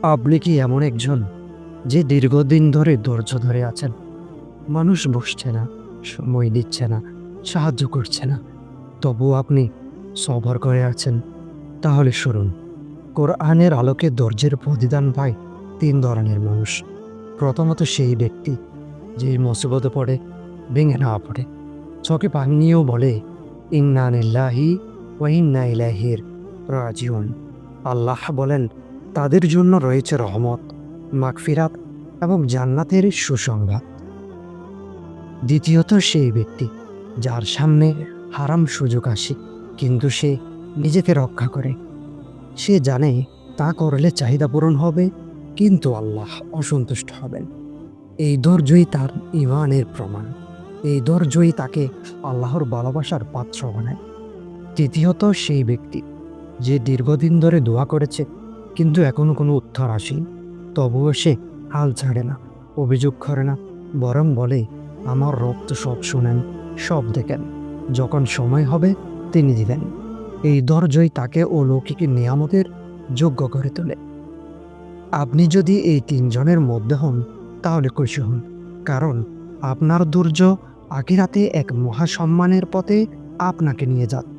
আপনি কি এমন একজন যে দীর্ঘদিন ধরে ধৈর্য ধরে আছেন? মানুষ বসছে না, সময় দিচ্ছে না, সাহায্য করছে না। তবুও আপনি সবর করে আছেন? তাহলে শুনুন, কোরআনের আলোকে ধৈর্যের প্রতিদান পায় ৩ ধরনের মানুষ। প্রথমত সেই ব্যক্তি যে মুসিবতে পড়ে ভেঙে না পড়ে। চোখে পানি নিয়েও বলে, ইন্না লিল্লাহি ওয়া ইন্না ইলাইহি রাজিউন। আল্লাহ বলেন, তাদের জন্য রয়েছে রহমত, মাগফিরাত এবং জান্নাতের সুসংবাদ। দ্বিতীয়ত সেই ব্যক্তি যার সামনে হারাম সুযোগ আসে, কিন্তু সে নিজেকে রক্ষা করে। সে জানে তা করলে চাহিদা পূরণ হবে, কিন্তু আল্লাহ অসন্তুষ্ট হবেন। এই ধৈর্যই তার ঈমানের প্রমাণ। এই ধৈর্যই তাকে আল্লাহর ভালোবাসার পাত্র বানায়। তৃতীয়ত সেই ব্যক্তি যে দীর্ঘদিন ধরে দোয়া করেছে, কিন্তু এখনো কোনো উত্তর আসেনি। তবুও সে হাল ছাড়ে না, অভিযোগ করে না, বরং বলে, আমার রব তো সব শোনেন, সব দেখেন। যখন সময় হবে তিনি দিবেন। এই ধৈর্যই তাকে অলৌকিক নিয়ামতের যোগ্য করে তোলে। আপনি যদি এই ৩ জনের মধ্যে হন, তাহলে খুশি হন। কারণ আপনার ধৈর্য আখিরাতে এক মহাসম্মানের পথে আপনাকে নিয়ে যাচ্ছে।